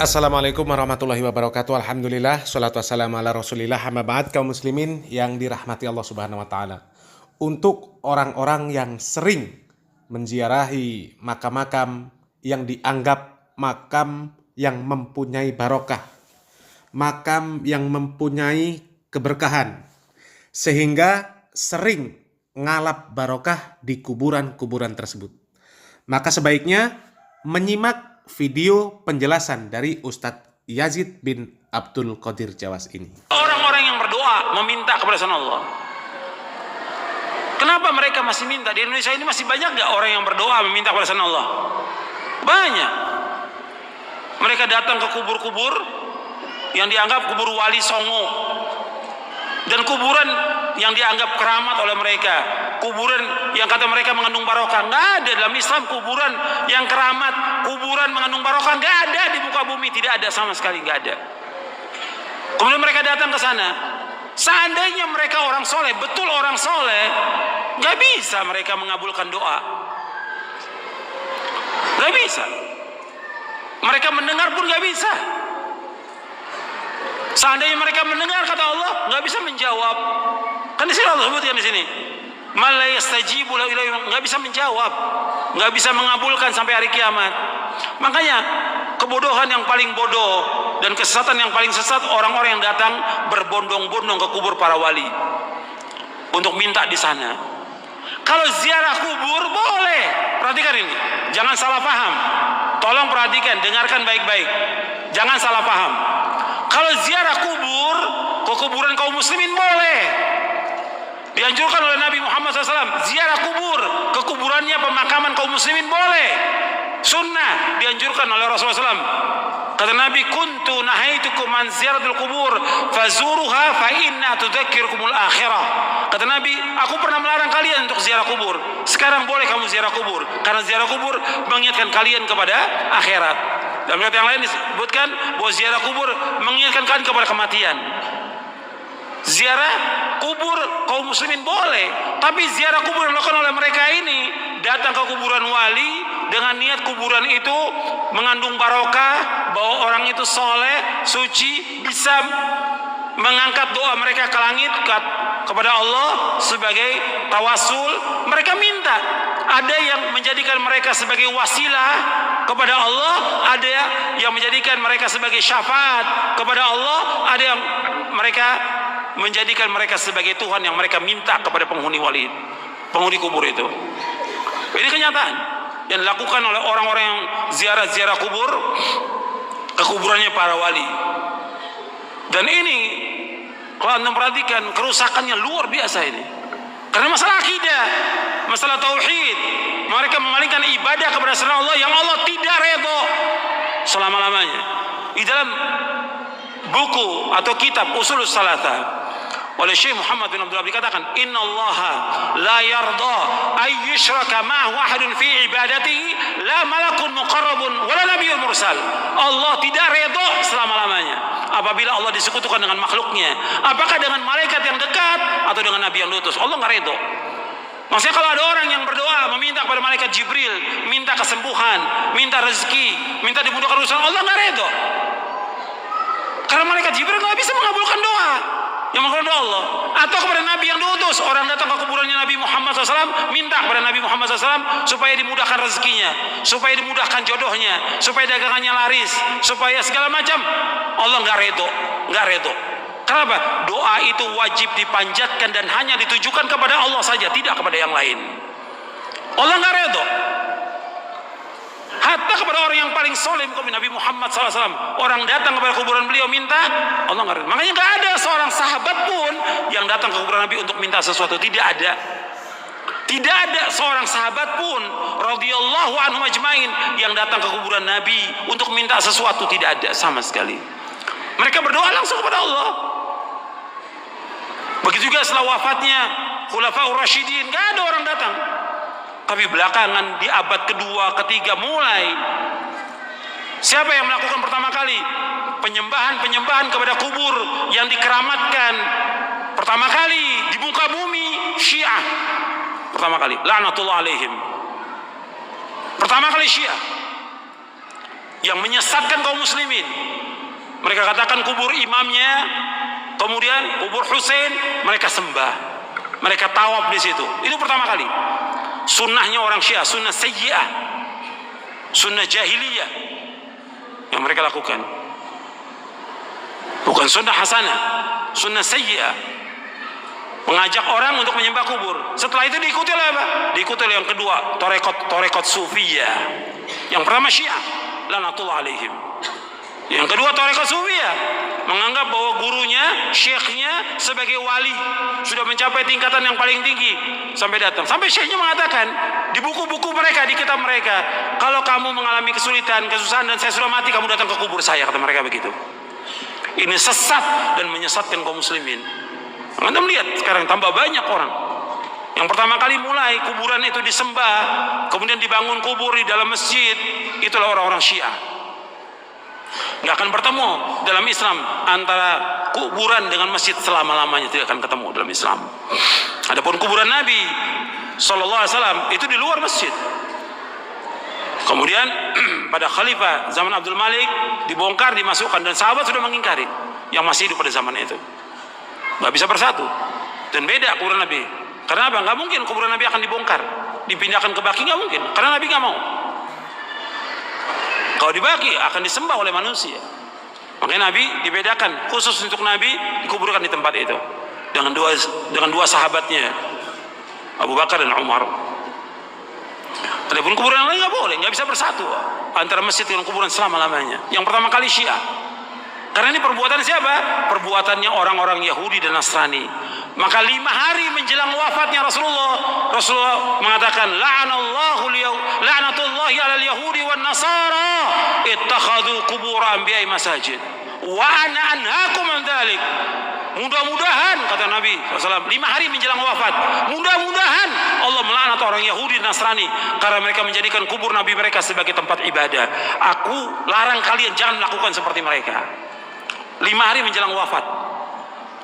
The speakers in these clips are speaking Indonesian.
Assalamualaikum warahmatullahi wabarakatuh. Alhamdulillah, salatu wassalamu ala rasulillah, amma ba'd. Kaum muslimin yang dirahmati Allah subhanahu wa ta'ala, untuk orang-orang yang sering menziarahi makam-makam yang dianggap makam yang mempunyai barokah, makam yang mempunyai keberkahan, sehingga sering ngalap barokah di kuburan-kuburan tersebut, maka sebaiknya menyimak video penjelasan dari Ustadz Yazid bin Abdul Qadir Jawas ini. Orang-orang yang berdoa meminta kepada Allah, kenapa mereka masih minta? Di Indonesia ini masih banyak gak orang yang berdoa meminta kepada Allah? Banyak. Mereka datang ke kubur-kubur yang dianggap kubur wali songo, dan kuburan yang dianggap keramat oleh mereka, kuburan yang kata mereka mengandung barokah. Nggak ada dalam Islam kuburan yang keramat, kuburan mengandung barokah, nggak ada di muka bumi, tidak ada sama sekali, nggak ada. Kemudian mereka datang ke sana. Seandainya mereka orang soleh, betul orang soleh, nggak bisa mereka mengabulkan doa, nggak bisa. Mereka mendengar pun nggak bisa. Seandainya mereka mendengar kata Allah, nggak bisa menjawab. Kan di sini Allah sebutkan di sini, "Mala yastajibu lahu nggak bisa menjawab, nggak bisa mengabulkan sampai hari kiamat. Makanya kebodohan yang paling bodoh dan kesesatan yang paling sesat orang-orang yang datang berbondong-bondong ke kubur para wali untuk minta di sana. Kalau ziarah kubur boleh, perhatikan ini, jangan salah paham. Tolong perhatikan, dengarkan baik-baik, jangan salah paham. Kalau ziarah kubur ke kuburan kaum muslimin boleh, dianjurkan oleh Nabi Muhammad SAW. Ziarah kubur ke kuburannya pemakaman kaum muslimin boleh, sunnah, dianjurkan oleh Rasulullah SAW. Kata Nabi, kuntu nahaitukum an ziyaratul kubur fazuruha fa inna tudzakirukumul akhirah. Kata Nabi, aku pernah melarang kalian untuk ziarah kubur, sekarang boleh kamu ziarah kubur, karena ziarah kubur mengingatkan kalian kepada akhirat. Dalam riwayat yang lain disebutkan bahwa ziarah kubur mengingatkan kalian kepada kematian. Ziarah kubur kaum muslimin boleh, tapi ziarah kubur yang dilakukan oleh mereka ini, datang ke kuburan wali dengan niat kuburan itu mengandung barokah, bahwa orang itu soleh, suci, bisa mengangkat doa mereka ke langit kepada Allah sebagai tawasul. Mereka minta, ada yang menjadikan mereka sebagai wasilah kepada Allah, ada yang menjadikan mereka sebagai syafaat kepada Allah, ada yang mereka menjadikan mereka sebagai Tuhan yang mereka minta kepada penghuni kubur itu. Ini kenyataan yang dilakukan oleh orang-orang yang ziarah kubur ke kuburannya para wali. Dan ini kalau Anda perhatikan, kerusakannya luar biasa ini. Karena masalah akidah, masalah tauhid, mereka memalingkan ibadah kepada selain Allah yang Allah tidak redha selama-lamanya. Di dalam buku atau kitab Ushulus Salatah oleh Syekh Muhammad bin Abdul Wahab dikatakan, innallaha la yarda ay yushraka ma'ahu ahadun fi ibadatihi, la malakun muqarrabun wala nabiyyun mursal. Allah tidak redha selama-lamanya apabila Allah disekutukan dengan makhluknya, apakah dengan malaikat yang dekat atau dengan nabi yang diutus. Allah nggak redha. Maksudnya kalau ada orang yang berdoa meminta kepada malaikat Jibril, minta kesembuhan, minta rezeki, minta dimudahkan urusan, Allah nggak redha. Karena malaikat Jibril nggak bisa mengabulkan doa yang mengabulkan Allah. Atau kepada Nabi yang diutus, orang datang ke kuburannya Nabi Muhammad SAW, minta kepada Nabi Muhammad SAW supaya dimudahkan rezekinya, supaya dimudahkan jodohnya, supaya dagangannya laris, supaya segala macam. Allah nggak redho. Kenapa? Doa itu wajib dipanjatkan dan hanya ditujukan kepada Allah saja, tidak kepada yang lain. Allah nggak redho. Hatta kepada orang yang paling soleh, Nabi Muhammad SAW, orang datang kepada kuburan beliau minta, Allah nggak redho. Makanya nggak ada seorang sahabat pun yang datang ke kuburan Nabi untuk minta sesuatu, tidak ada. Tidak ada seorang sahabat pun radhiyallahu anhum ajmain yang datang ke kuburan Nabi untuk minta sesuatu, tidak ada sama sekali. Mereka berdoa langsung kepada Allah. Begitu juga setelah wafatnya Khulafaur Rasyidin, nggak ada orang datang. Tapi belakangan di abad kedua, ketiga mulai, siapa yang melakukan pertama kali penyembahan kepada kubur yang dikeramatkan? Pertama kali di muka bumi Syiah. Pertama kali, laknatullah alaihim. Pertama kali Syiah. yang menyesatkan kaum muslimin. Mereka katakan kubur imamnya, kemudian kubur Husain mereka sembah, mereka tawaf di situ. Itu pertama kali. Sunnahnya orang Syiah, sunnah sayyi'ah, sunnah jahiliyah yang mereka lakukan. Bukan sunnah hasanah, sunnah sayyi'ah. Mengajak orang untuk menyembah kubur. Setelah itu diikuti oleh apa? Diikuti oleh yang kedua, torekot sufiyah. Yang pertama Syiah, lanatullah alaihim. Yang kedua torekot sufiyah, menganggap bahwa gurunya, syekhnya sebagai wali, sudah mencapai tingkatan yang paling tinggi. Sampai datang, sampai syekhnya mengatakan di buku-buku mereka, di kitab mereka, kalau kamu mengalami kesulitan, kesusahan dan saya sudah mati, kamu datang ke kubur saya, kata mereka begitu. Ini sesat dan menyesatkan kaum muslimin. Anda melihat sekarang tambah banyak orang yang pertama kali mulai kuburan itu disembah, kemudian dibangun kubur di dalam masjid. Itulah orang-orang Syiah. Nggak akan bertemu dalam Islam antara kuburan dengan masjid selama-lamanya, tidak akan ketemu dalam Islam. Adapun kuburan Nabi Sallallahu Alaihi Wasallam itu di luar masjid. Kemudian pada Khalifah zaman Abdul Malik dibongkar, dimasukkan, dan sahabat sudah mengingkari yang masih hidup pada zaman itu. Nggak bisa bersatu dan beda kuburan Nabi. Karena apa? Nggak mungkin kuburan Nabi akan dibongkar, dipindahkan ke Baqi, nggak mungkin. Karena Nabi nggak mau. Kalau di Baqi akan disembah oleh manusia. Makanya Nabi dibedakan, khusus untuk Nabi dikuburkan di tempat itu dengan dua sahabatnya, Abu Bakar dan Umar. Adapun kuburan yang lain nggak boleh, nggak bisa bersatu antara masjid dengan kuburan selama-lamanya. Yang pertama kali Syiah. Karena ini perbuatan siapa? Perbuatannya orang-orang Yahudi dan Nasrani. Maka 5 hari menjelang wafatnya Rasulullah mengatakan, la'natullahi 'alal yahudi wan nasara ittakhadhu qubur anbiya'i masajid wa ana anhaakum an dzalik. Mudah-mudahan, kata Nabi SAW, 5 hari menjelang wafat, mudah-mudahan Allah melaknat orang Yahudi dan Nasrani karena mereka menjadikan kubur Nabi mereka sebagai tempat ibadah. Aku larang kalian jangan melakukan seperti mereka. 5 hari menjelang wafat,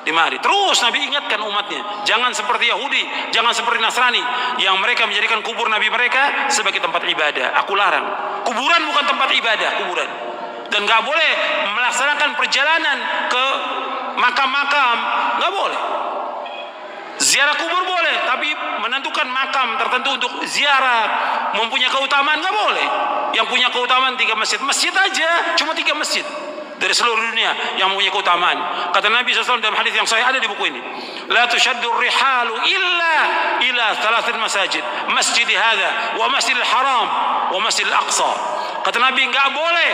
5 hari. Terus Nabi ingatkan umatnya, jangan seperti Yahudi, jangan seperti Nasrani yang mereka menjadikan kubur Nabi mereka sebagai tempat ibadah. Aku larang. Kuburan bukan tempat ibadah, kuburan. Dan gak boleh melaksanakan perjalanan ke makam-makam, nggak boleh. Ziarah kubur boleh, tapi menentukan makam tertentu untuk ziarah mempunyai keutamaan nggak boleh. Yang punya keutamaan 3 masjid, masjid aja cuma 3 masjid dari seluruh dunia yang mempunyai keutamaan. Kata Nabi SAW dalam hadis yang sahih, ada di buku ini, la tushaddu rihalu illa ila 3 masajid, masjid hadza wa masjidil haram wa masjidil aqsa. Kata Nabi, nggak boleh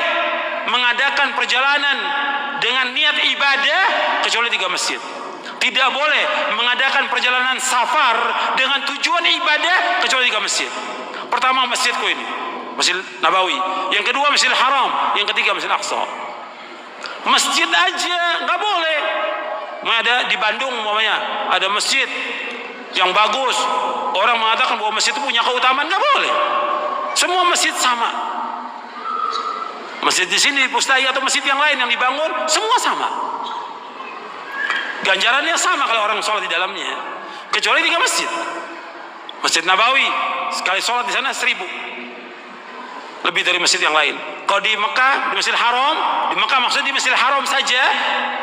mengadakan perjalanan dengan niat ibadah kecuali 3 masjid. Tidak boleh mengadakan perjalanan safar dengan tujuan ibadah kecuali 3 masjid. Pertama masjidku ini, Masjid Nabawi. Yang kedua Masjidil Haram. Yang ketiga Masjid Aqsa. Masjid aja nggak boleh. Ada di Bandung umpamanya ada masjid yang bagus, orang mengatakan bahwa masjid itu punya keutamaan, nggak boleh. Semua masjid sama. Masjid di sini, Pustai atau masjid yang lain yang dibangun, semua sama. Ganjarannya sama kalau orang sholat di dalamnya. Kecuali 3 masjid. Masjid Nabawi, sekali sholat di sana 1000. Lebih dari masjid yang lain. Kalau di Mekah, di Masjidil Haram, di Mekah maksudnya di Masjidil Haram saja,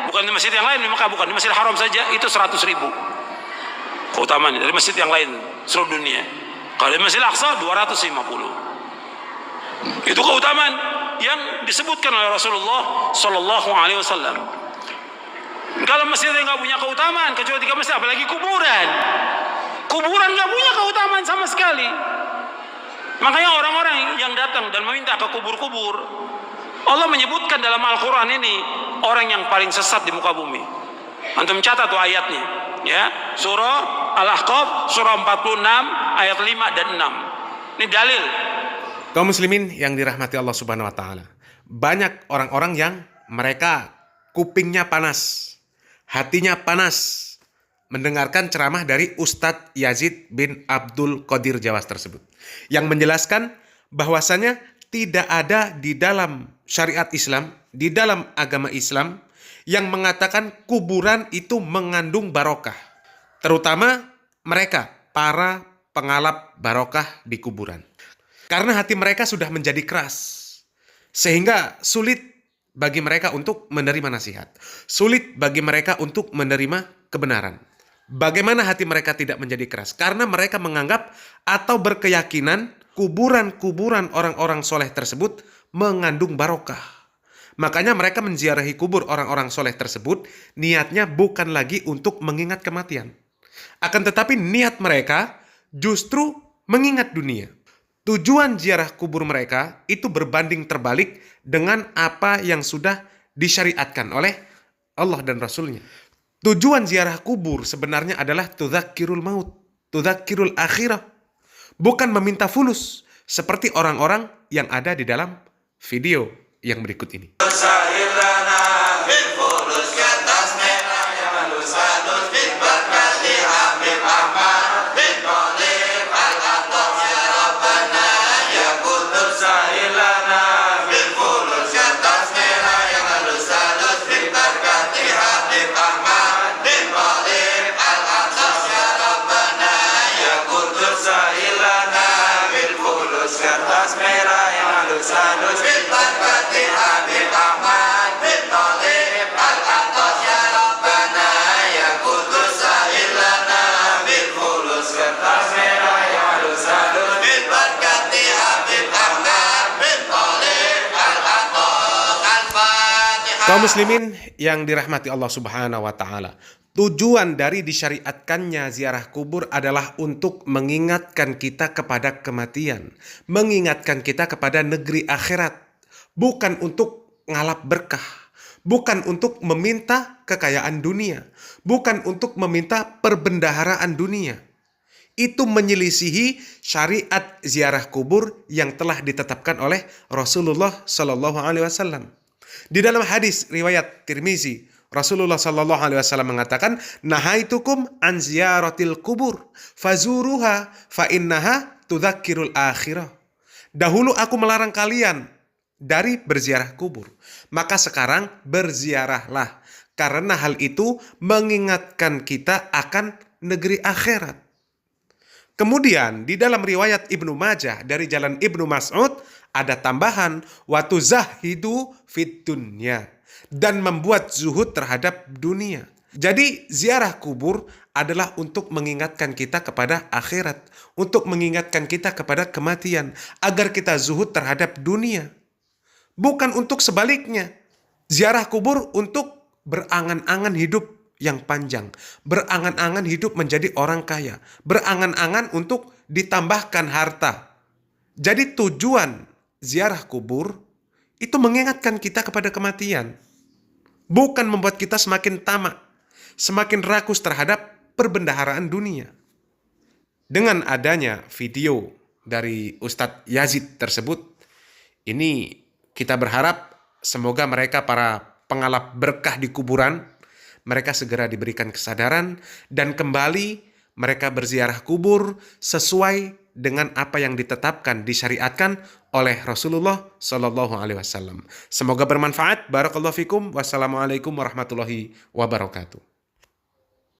bukan di masjid yang lain, di Mekah bukan, di Masjidil Haram saja, itu 100.000. Keutamaan dari masjid yang lain seluruh dunia. Kalau di Masjidil Aqsa 250. Itu keutamaan yang disebutkan oleh Rasulullah Sallallahu Alaihi Wasallam. Kalau masjid yang nggak punya keutamaan kecuali 3 masjid, apalagi kuburan. Kuburan nggak punya keutamaan sama sekali. Makanya orang-orang yang datang dan meminta ke kubur-kubur, Allah menyebutkan dalam Al-Quran ini orang yang paling sesat di muka bumi. Antum catat tuh ayatnya, ya, surah Al-Ahqaf, surah 46 ayat 5 dan 6. Ini dalil. Kaum muslimin yang dirahmati Allah Subhanahu wa taala. Banyak orang-orang yang mereka kupingnya panas, hatinya panas mendengarkan ceramah dari Ustadz Yazid bin Abdul Qadir Jawas tersebut, yang menjelaskan bahwasanya tidak ada di dalam syariat Islam, di dalam agama Islam yang mengatakan kuburan itu mengandung barokah, terutama mereka para pengalap barokah di kuburan. Karena hati mereka sudah menjadi keras. Sehingga sulit bagi mereka untuk menerima nasihat. Sulit bagi mereka untuk menerima kebenaran. Bagaimana hati mereka tidak menjadi keras? Karena mereka menganggap atau berkeyakinan kuburan-kuburan orang-orang soleh tersebut mengandung barokah. Makanya mereka menziarahi kubur orang-orang soleh tersebut, niatnya bukan lagi untuk mengingat kematian. Akan tetapi niat mereka justru mengingat dunia. Tujuan ziarah kubur mereka itu berbanding terbalik dengan apa yang sudah disyariatkan oleh Allah dan Rasul-Nya. Tujuan ziarah kubur sebenarnya adalah tudzakirul maut, tudzakirul akhirah. Bukan meminta fulus seperti orang-orang yang ada di dalam video yang berikut ini. Kaum muslimin yang dirahmati Allah Subhanahu wa taala. Tujuan dari disyariatkannya ziarah kubur adalah untuk mengingatkan kita kepada kematian, mengingatkan kita kepada negeri akhirat, bukan untuk ngalap berkah, bukan untuk meminta kekayaan dunia, bukan untuk meminta perbendaharaan dunia. Itu menyelisihi syariat ziarah kubur yang telah ditetapkan oleh Rasulullah Shallallahu Alaihi Wasallam. Di dalam hadis riwayat Tirmizi, Rasulullah Shallallahu Alaihi Wasallam mengatakan, "Nahaitukum an ziyaratil kubur, fazuruha, fa innaha tudzakirul akhirah." Dahulu aku melarang kalian dari berziarah kubur, maka sekarang berziarahlah, karena hal itu mengingatkan kita akan negeri akhirat. Kemudian di dalam riwayat Ibnu Majah dari jalan Ibnu Mas'ud ada tambahan wa tuzahidu fid dunya, dan membuat zuhud terhadap dunia. Jadi ziarah kubur adalah untuk mengingatkan kita kepada akhirat, untuk mengingatkan kita kepada kematian, agar kita zuhud terhadap dunia. Bukan untuk sebaliknya. Ziarah kubur untuk berangan-angan hidup yang panjang, berangan-angan hidup menjadi orang kaya, berangan-angan untuk ditambahkan harta. Jadi tujuan ziarah kubur itu mengingatkan kita kepada kematian, bukan membuat kita semakin tamak, semakin rakus terhadap perbendaharaan dunia. Dengan adanya video dari Ustadz Yazid tersebut, ini kita berharap semoga mereka para pengalap berkah di kuburan, mereka segera diberikan kesadaran dan kembali mereka berziarah kubur sesuai dengan apa yang ditetapkan, disyariatkan oleh Rasulullah Shallallahu Alaihi Wasallam. Semoga bermanfaat. Barakallahu fikum. Wassalamualaikum warahmatullahi wabarakatuh.